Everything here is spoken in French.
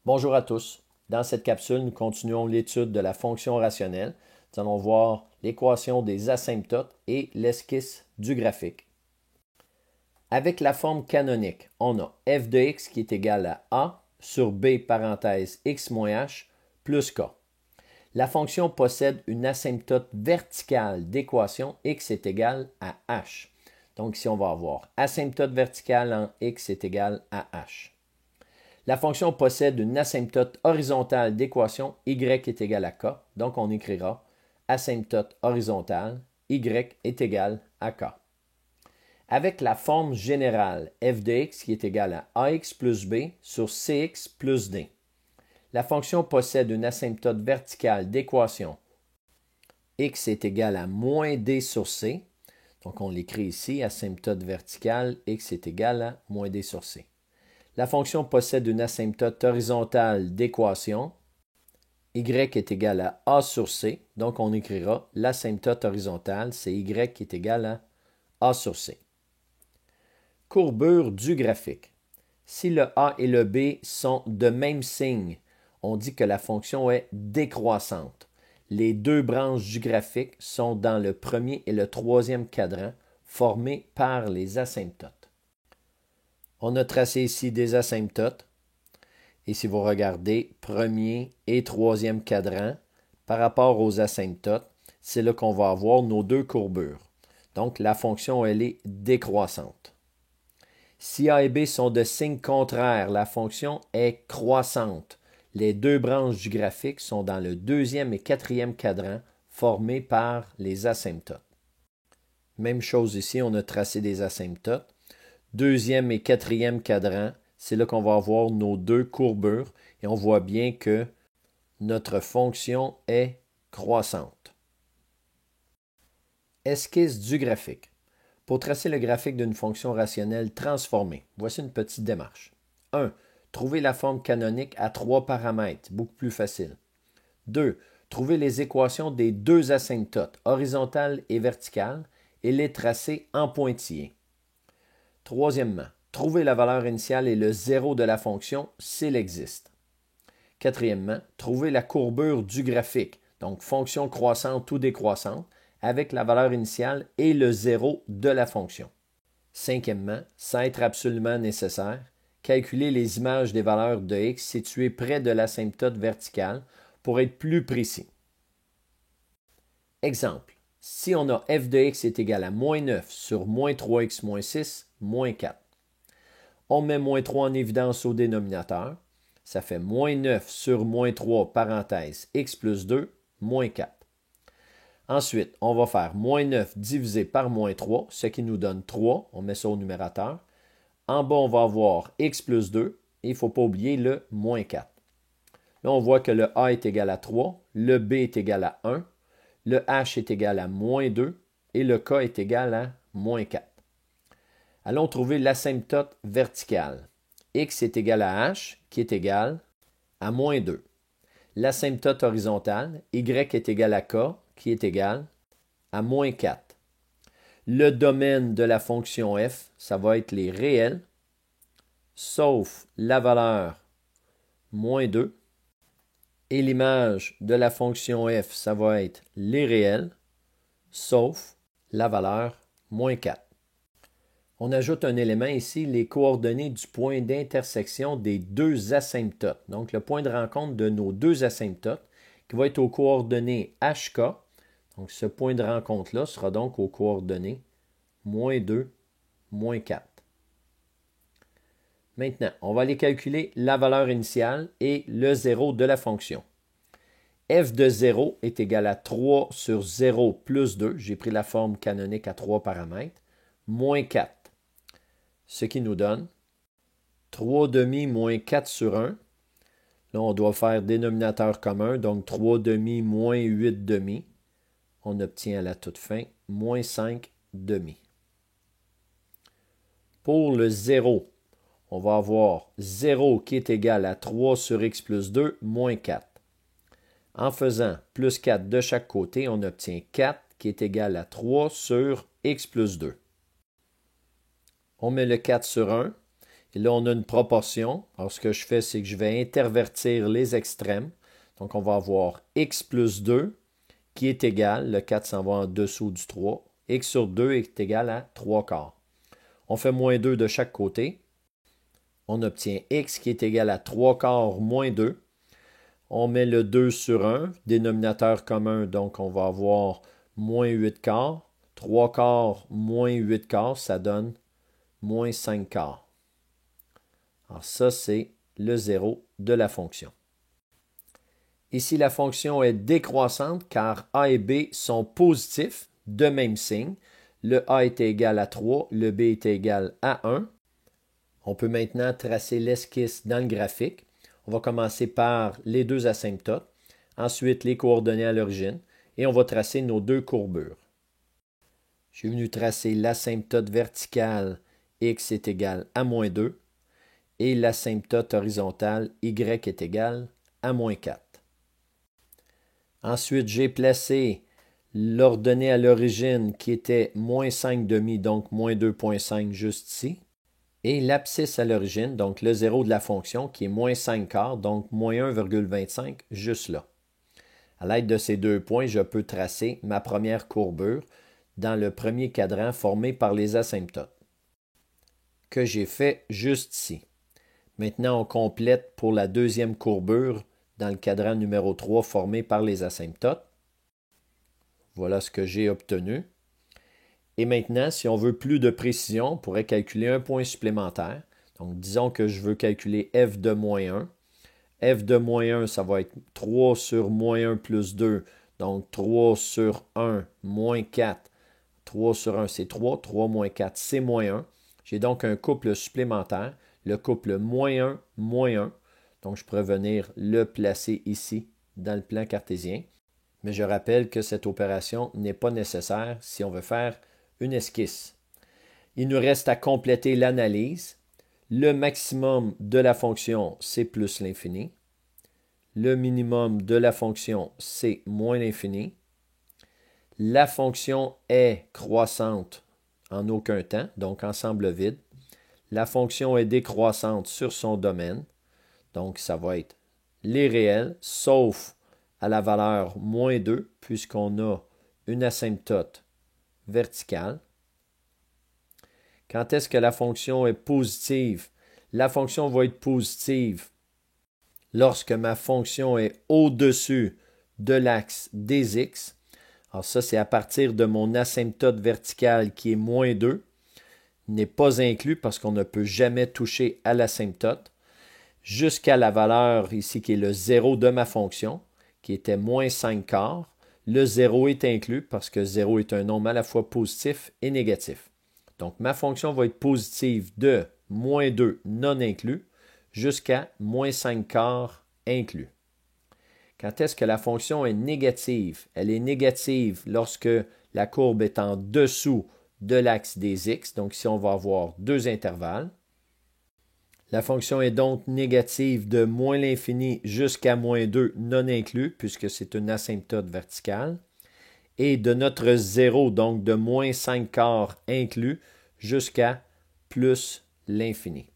Bonjour à tous. Dans cette capsule, nous continuons l'étude de la fonction rationnelle. Nous allons voir l'équation des asymptotes et l'esquisse du graphique. Avec la forme canonique, on a f de x qui est égal à a sur b parenthèse x moins h plus k. La fonction possède une asymptote verticale d'équation x est égal à h. Donc ici, on va avoir asymptote verticale en x est égal à h. La fonction possède une asymptote horizontale d'équation y est égal à k. Donc, on écrira asymptote horizontale y est égal à k. Avec la forme générale f de x qui est égal à ax plus b sur cx plus d. La fonction possède une asymptote verticale d'équation x est égal à moins d sur c. Donc, on l'écrit ici, asymptote verticale x est égal à moins d sur c. La fonction possède une asymptote horizontale d'équation y est égal à a sur c. Donc, on écrira l'asymptote horizontale, c'est y qui est égal à a sur c. Courbure du graphique. Si le a et le b sont de même signe, on dit que la fonction est décroissante. Les deux branches du graphique sont dans le premier et le troisième cadran formés par les asymptotes. On a tracé ici des asymptotes. Et si vous regardez premier et troisième cadran, par rapport aux asymptotes, c'est là qu'on va avoir nos deux courbures. Donc, la fonction, elle est décroissante. Si A et B sont de signes contraires, la fonction est croissante. Les deux branches du graphique sont dans le deuxième et quatrième cadran formés par les asymptotes. Même chose ici, on a tracé des asymptotes. Deuxième et quatrième cadran, c'est là qu'on va avoir nos deux courbures et on voit bien que notre fonction est croissante. Esquisse du graphique. Pour tracer le graphique d'une fonction rationnelle transformée, voici une petite démarche. 1. Trouver la forme canonique à 3 paramètres, beaucoup plus facile. 2. Trouver les équations des deux asymptotes, horizontale et verticale, et les tracer en pointillés. Troisièmement, trouver la valeur initiale et le zéro de la fonction s'il existe. Quatrièmement, trouver la courbure du graphique, donc fonction croissante ou décroissante, avec la valeur initiale et le zéro de la fonction. Cinquièmement, sans être absolument nécessaire, calculer les images des valeurs de x situées près de l'asymptote verticale pour être plus précis. Exemple, si on a f de x est égal à moins 9 sur moins 3x moins 6, moins 4. On met moins 3 en évidence au dénominateur. Ça fait moins 9 sur moins 3, parenthèse, x plus 2, moins 4. Ensuite, on va faire moins 9 divisé par moins 3, ce qui nous donne 3. On met ça au numérateur. En bas, on va avoir x plus 2. Et il ne faut pas oublier le moins 4. Là, on voit que le a est égal à 3, le b est égal à 1, le h est égal à moins 2 et le k est égal à moins 4. Allons trouver l'asymptote verticale. X est égal à h, qui est égal à moins 2. L'asymptote horizontale, y est égal à k, qui est égal à moins 4. Le domaine de la fonction f, ça va être les réels, sauf la valeur moins 2. Et l'image de la fonction f, ça va être les réels, sauf la valeur moins 4. On ajoute un élément ici, les coordonnées du point d'intersection des deux asymptotes. Donc, le point de rencontre de nos deux asymptotes qui va être aux coordonnées HK. Donc, ce point de rencontre-là sera donc aux coordonnées moins 2, moins 4. Maintenant, on va aller calculer la valeur initiale et le zéro de la fonction. f de 0 est égal à 3 sur 0 plus 2. J'ai pris la forme canonique à 3 paramètres. Moins 4. Ce qui nous donne 3 demi moins 4 sur 1. Là, on doit faire dénominateur commun, donc 3 demi moins 8 demi. On obtient à la toute fin moins 5 demi. Pour le 0, on va avoir 0 qui est égal à 3 sur x plus 2 moins 4. En faisant plus 4 de chaque côté, on obtient 4 qui est égal à 3 sur x plus 2. On met le 4 sur 1 Et là, on a une proportion. Alors, ce que je fais, c'est que je vais intervertir les extrêmes. Donc, on va avoir x plus 2 qui est égal, le 4 s'en va en dessous du 3, x sur 2 est égal à 3 quarts. On fait moins 2 de chaque côté. On obtient x qui est égal à 3 quarts moins 2. On met le 2 sur 1, dénominateur commun, donc on va avoir moins 8 quarts. 3 quarts moins 8 quarts, ça donne moins 5 quarts. Alors ça, c'est le zéro de la fonction. Ici, la fonction est décroissante car a et b sont positifs, de même signe. Le a est égal à 3, le b est égal à 1. On peut maintenant tracer l'esquisse dans le graphique. On va commencer par les deux asymptotes, ensuite les coordonnées à l'origine, et on va tracer nos deux courbures. Je suis venu tracer l'asymptote verticale x est égal à moins 2 et l'asymptote horizontale y est égal à moins 4. Ensuite, j'ai placé l'ordonnée à l'origine qui était moins 5 demi, donc moins 2,5 juste ici. Et l'abscisse à l'origine, donc le zéro de la fonction, qui est moins 5 quarts, donc moins 1,25 juste là. À l'aide de ces deux points, je peux tracer ma première courbure dans le premier cadran formé par les asymptotes, que j'ai fait juste ici. Maintenant, on complète pour la deuxième courbure dans le cadran numéro 3 formé par les asymptotes. Voilà ce que j'ai obtenu. Et maintenant, si on veut plus de précision, on pourrait calculer un point supplémentaire. Donc, disons que je veux calculer f de moins 1. F de moins 1, ça va être 3 sur moins 1 plus 2. Donc, 3 sur 1 moins 4. 3 sur 1, c'est 3. 3 moins 4, c'est moins 1. J'ai donc un couple supplémentaire, le couple moins 1. Donc, je pourrais venir le placer ici dans le plan cartésien. Mais je rappelle que cette opération n'est pas nécessaire si on veut faire une esquisse. Il nous reste à compléter l'analyse. Le maximum de la fonction, c'est plus l'infini. Le minimum de la fonction, c'est moins l'infini. La fonction est croissante en aucun temps, donc ensemble vide. La fonction est décroissante sur son domaine, donc ça va être les réels, sauf à la valeur moins 2, puisqu'on a une asymptote verticale. Quand est-ce que la fonction est positive? La fonction va être positive lorsque ma fonction est au-dessus de l'axe des x. Alors ça, c'est à partir de mon asymptote verticale qui est moins 2. Il n'est pas inclus parce qu'on ne peut jamais toucher à l'asymptote. Jusqu'à la valeur ici qui est le 0 de ma fonction, qui était moins 5 quarts. Le 0 est inclus parce que 0 est un nombre à la fois positif et négatif. Donc, ma fonction va être positive de moins 2 non inclus jusqu'à moins 5 quarts inclus. Quand est-ce que la fonction est négative? Elle est négative lorsque la courbe est en dessous de l'axe des x. Donc, ici, on va avoir deux intervalles. La fonction est donc négative de moins l'infini jusqu'à moins 2 non inclus, puisque c'est une asymptote verticale. Et de notre 0, donc de moins 5 quarts inclus, jusqu'à plus l'infini.